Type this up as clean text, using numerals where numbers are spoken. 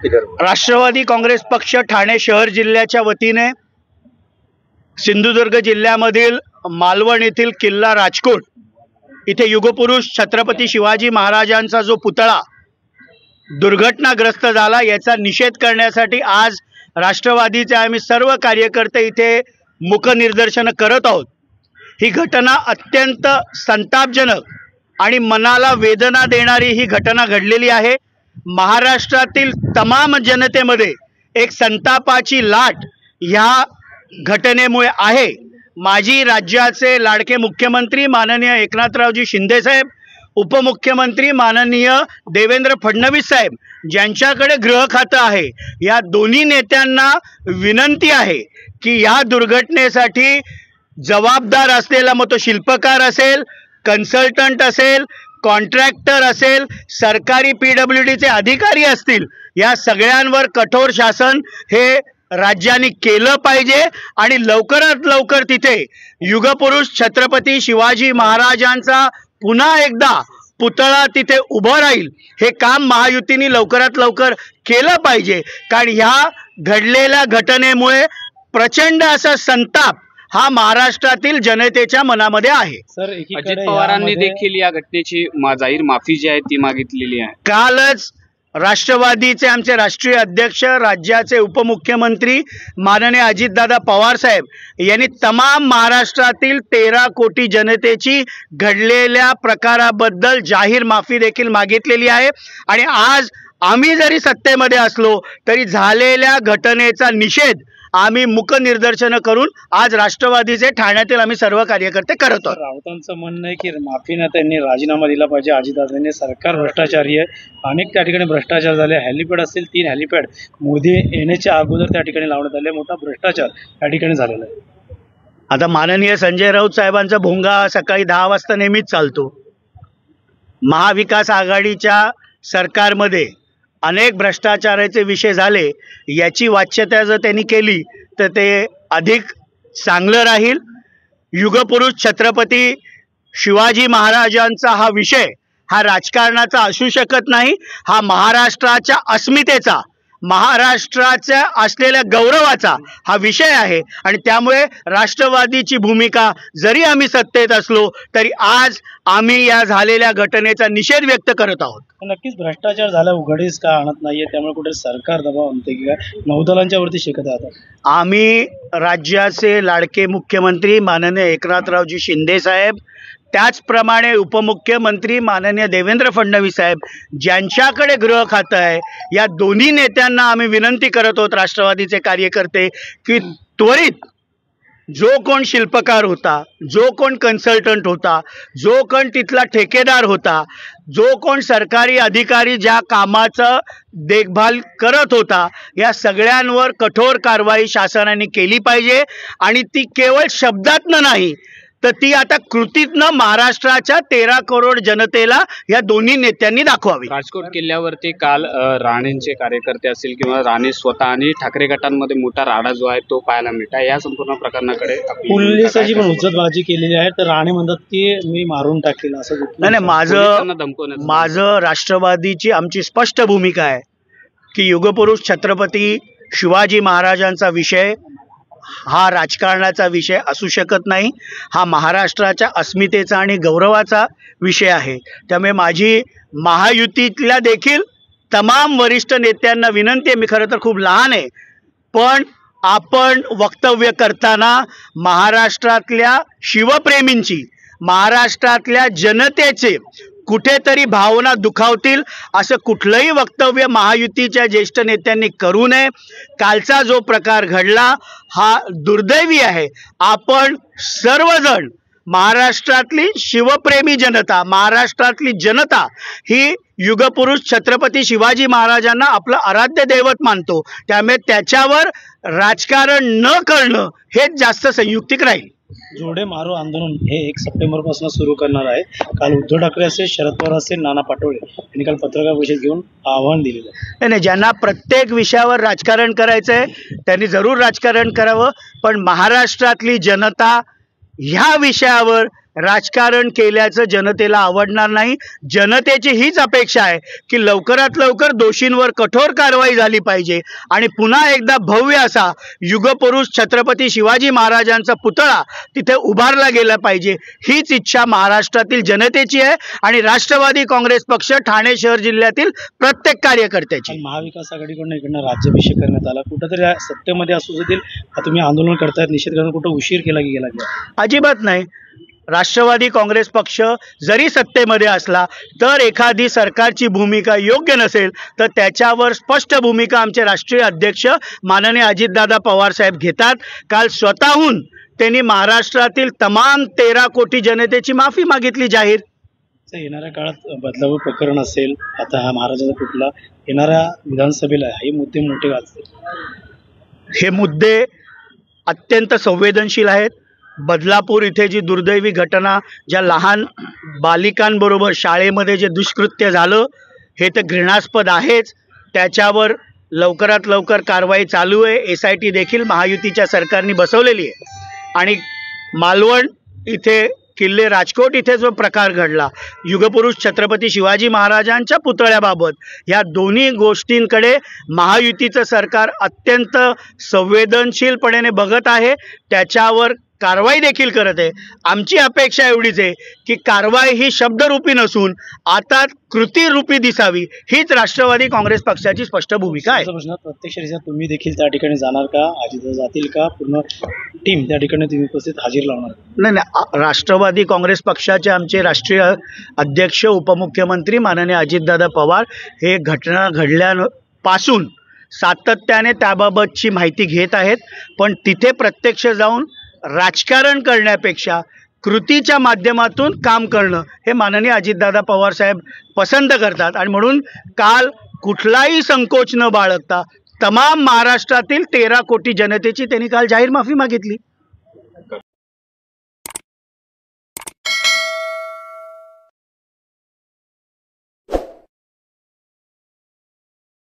राष्ट्रवादी काँग्रेस पक्ष ठाणे शहर जिल्ह्याच्या वतीने सिंधुदुर्ग जिल्ह्यामधील मालवण येथील किल्ला राजकोट इथे युगपुरुष छत्रपती शिवाजी महाराजांचा जो पुतळा दुर्घटनाग्रस्त झाला याचा निषेध करण्यासाठी आज राष्ट्रवादीचे आम्ही सर्व कार्यकर्ते इथे मुखनिर्दर्शन करत आहोत। ही घटना अत्यंत संतापजनक आणि मनाला वेदना देणारी ही घटना घडलेली आहे। महाराष्ट्रातील तमाम जनतेमध्ये एक संतापाची लाट ह्या घटनेमुळे आहे। माजी राज्याचे लाडके मुख्यमंत्री माननीय एकनाथरावजी शिंदे साहेब, उपमुख्यमंत्री माननीय देवेंद्र फडणवीस साहेब ज्यांच्याकडे गृह खातं आहे, या दोन्ही नेत्यांना विनंती आहे की या दुर्घटनेसाठी जबाबदार असलेला मग तो शिल्पकार असेल, कन्सल्टंट असेल, कॉन्ट्रॅक्टर असेल, सरकारी PWDचे अधिकारी असतील, या सगळ्यांवर कठोर शासन हे राज्याने केलं पाहिजे आणि लवकरात लवकर तिथे युगपुरुष छत्रपती शिवाजी महाराजांचा पुन्हा एकदा पुतळा तिथे उभं राहील हे काम महायुतीने लवकरात लवकर केलं पाहिजे। कारण ह्या घडलेल्या घटनेमुळे प्रचंड असा संताप हा महाराष्ट्रातील जनतेच्या मनामध्ये आहे। सर, अजित पवारांनी देखील या घटनेची जाहीर माफी जी आहे ती मागितलेली आहे। कालच राष्ट्रवादीचे आमचे राष्ट्रीय अध्यक्ष, राज्याचे उपमुख्यमंत्री माननीय अजितदादा पवार साहेब यांनी तमाम महाराष्ट्रातील 13 कोटी जनतेची घडलेल्या प्रकाराबद्दल जाहीर माफी देखील मागितलेली आहे। आणि आज आम्ही जरी सत्तेमध्ये असलो तरी झालेल्या घटनेचा निषेध आम्ही मुखनिर्दर्शन करून आज राष्ट्रवादीचे ठाण्यातील आम्ही सर्व कार्यकर्ते करत आहोत। राऊतांचं म्हणणं आहे की माफीने त्यांनी राजीनामा दिला पाहिजे। अजितदादांनी सरकार भ्रष्टाचारी आहे, अनेक त्या ठिकाणी भ्रष्टाचार झाले। हेलिपॅड असतील 3 हेलिपॅड मोदी येण्याच्या अगोदर त्या ठिकाणी लावण्यात आले, मोठा भ्रष्टाचार त्या ठिकाणी झालेला आहे। आता माननीय संजय राऊत साहेबांचा भोंगा सकाळी 10 वाजता नेहमीच चालतो। महाविकास आघाडीच्या सरकारमध्ये अनेक भ्रष्टाचाराचे विषय झाले, याची वाच्यता जर त्यांनी केली तर ते अधिक चांगलं राहील। युगपुरुष छत्रपती शिवाजी महाराजांचा हा विषय हा राजकारणाचा असू शकत नाही, हा महाराष्ट्राच्या अस्मितेचा, महाराष्ट्राच्या असलेल्या गौरवाचा हा विषय आहे। आणि त्यामुळे राष्ट्रवादीची भूमिका जरी आम्ही सत्तेत असलो तरी आज आम्ही या झालेल्या घटनेचा निषेध व्यक्त करत आहोत। नक्कीच भ्रष्टाचार झाला उघडीस का आणत नाहीये, त्यामुळे कुठे सरकार दबाव आणते की काय नौदलांच्या वरती शेकत आहे? आम्ही राज्याचे लाडके मुख्यमंत्री माननीय एकनाथरावजी शिंदे साहेब, त्याचप्रमाणे उपमुख्यमंत्री माननीय देवेंद्र फडणवीस साहेब ज्यांच्याकडे गृह खातं आहे, या दोन्ही नेत्यांना आम्ही विनंती करत आहोत राष्ट्रवादीचे कार्यकर्ते की त्वरित जो कोण शिल्पकार होता, जो कोण कन्सल्टंट होता, जो कोण तिथला ठेकेदार होता, जो कोण सरकारी अधिकारी ज्या कामाचं देखभाल करत होता, या सगळ्यांवर कठोर कारवाई शासनाने केली पाहिजे। आणि ती केवळ शब्दातनं नाही तर ती आता कृतीतनं महाराष्ट्राच्या 13 करोड जनतेला या दोन्ही नेत्यांनी दाखवावी। राजकोट किल्ल्यावरती काल राणेंचे कार्यकर्ते असतील किंवा राणे स्वतः आणि ठाकरे गटांमध्ये मोठा राडा जो आहे तो पाहायला मिळतो। या संपूर्ण प्रकरणाकडे पोलिसांची पण हुज्जतबाजी केलेली आहे, तर राणे म्हणतात की मी मारून टाकेल असं। नाही, माझं राष्ट्रवादीची आमची स्पष्ट भूमिका आहे की युगपुरुष छत्रपती शिवाजी महाराजांचा विषय हा राजकारणाचा विषय असू शकत नाही, हा महाराष्ट्राच्या अस्मितेचा आणि गौरवाचा विषय आहे। त्यामुळे माझी महायुतीतल्या देखील तमाम वरिष्ठ नेत्यांना विनंती आहे, मी खरं तर खूप लहान आहे, पण आपण वक्तव्य करताना महाराष्ट्रातल्या शिवप्रेमींची, महाराष्ट्रातल्या जनतेचे कुठेतरी भावना दुखावतील असं कुठलंही वक्तव्य महायुतीच्या ज्येष्ठ नेत्यांनी करू नये। कालचा जो प्रकार घडला हा दुर्दैवी आहे। आपण सर्वजण महाराष्ट्रातली शिवप्रेमी जनता, महाराष्ट्रातली जनता ही युगपुरुष छत्रपती शिवाजी महाराजांना आपलं आराध्य दैवत मानतो, त्यामुळे त्याच्यावर राजकारण न करणं हेच जास्त संयुक्तिक राहील। जोडे मारो आंदोलन हे 1 सप्टेंबरपासून सुरू करणार आहे। काल उद्धव ठाकरे असेल, शरद पवार असेल, नाना पाटोळे यांनी काल पत्रकार परिषद घेऊन आव्हान दिलेलं आहे। नाही, ज्यांना प्रत्येक विषयावर राजकारण करायचं आहे त्यांनी जरूर राजकारण करावं, पण महाराष्ट्रातली जनता ह्या विषयावर राजकारण केल्याचं जनतेला आवडणार नाही. जनतेची हीच अपेक्षा आहे की लवकरात लवकर दोषींवर कठोर कारवाई झाली पाहिजे आणि पुन्हा एकदा भव्य असा युगपुरुष छत्रपती शिवाजी महाराजांचा पुतळा तिथे उभारला गेला पाहिजे. हीच इच्छा महाराष्ट्रातील जनतेची आहे आणि राष्ट्रवादी काँग्रेस पक्ष ठाणे शहर जिल्ह्यातील प्रत्येक कार्यकर्त्याची. महाविकास आघाडीकडून इकडनं राज्याभिषेक करण्यात आला, कुठंतरी सत्तेमध्ये असू देखील तुम्ही आंदोलन करतायत, निषेध करणं कुठं उशीर केला गेला? अजिबात नाही. राष्ट्रवादी काँग्रेस पक्ष जरी सत्तेमध्ये असला तर एखादी सरकारची भूमिका योग्य नसेल तर त्याच्यावर स्पष्ट भूमिका आमचे राष्ट्रीय अध्यक्ष माननीय अजितदादा पवार साहेब घेतात. काल स्वतःहून त्यांनी महाराष्ट्रातील तमाम 13 कोटी जनतेची माफी मागितली जाहीर. येणाऱ्या काळात बदलावं प्रकरण असेल, आता हा महाराजाचा पुतळा येणाऱ्या विधानसभेला हे मुद्दे मोठे असतील. हे मुद्दे अत्यंत संवेदनशील आहेत. बदलापूर इथे जी दुर्दैवी घटना, ज्या लहान बालिकांबरोबर शाळेमध्ये जे दुष्कृत्य झालं हे तर घृणास्पद आहेच. त्याच्यावर लवकरात लवकर कारवाई चालू आहे. SIT देखील महायुतीच्या सरकारने बसवलेली आहे. आणि मालवण इथे किल्ले राजकोट इथे जो प्रकार घडला युगपुरुष छत्रपती शिवाजी महाराजांच्या पुतळ्याबाबत, ह्या दोन्ही गोष्टींकडे महायुतीचं सरकार अत्यंत संवेदनशीलपणे बघत आहे, त्याच्यावर कारवाई देखील करत आहे. आमची अपेक्षा एवढीच आहे की कारवाई ही शब्दरूपी नसून आता कृतीरूपी दिसावी, हीच राष्ट्रवादी काँग्रेस पक्षाची स्पष्ट भूमिका आहे. प्रत्यक्षरित्या तुम्ही देखील त्या ठिकाणी जाणार का? अजित जातील का? पूर्ण टीम त्या ठिकाणी तुम्ही उपस्थित हजेर लावणार? नाही, राष्ट्रवादी काँग्रेस पक्षाचे आमचे राष्ट्रीय अध्यक्ष उपमुख्यमंत्री माननीय अजितदादा पवार हे घटना घडल्यापासून सातत्याने त्याबाबतची माहिती घेत आहेत. पण तिथे प्रत्यक्ष जाऊन राजकारण करण्यापेक्षा कृतीच्या माध्यमातून काम करणं हे माननीय अजितदादा पवार साहेब पसंत करतात. आणि म्हणून काल कुठलाही संकोच न बाळगता तमाम महाराष्ट्रातील 13 कोटी जनतेची त्यांनी काल जाहीर माफी मागितली.